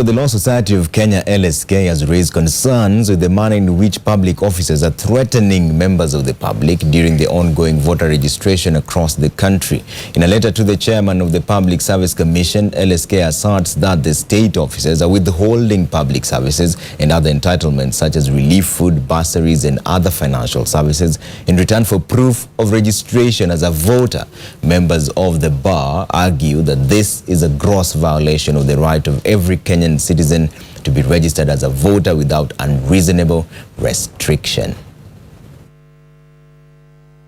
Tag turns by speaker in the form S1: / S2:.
S1: Moreover, the Law Society of Kenya LSK has raised concerns with the manner in which public officers are threatening members of the public during the ongoing voter registration across the country. In a letter to the chairman of the Public Service Commission, LSK asserts that the state officers are withholding public services and other entitlements such as relief food, bursaries and other financial services in return for proof of registration as a voter. Members of the bar argue that this is a gross violation of the right of every Kenyan citizen to be registered as a voter without unreasonable restriction.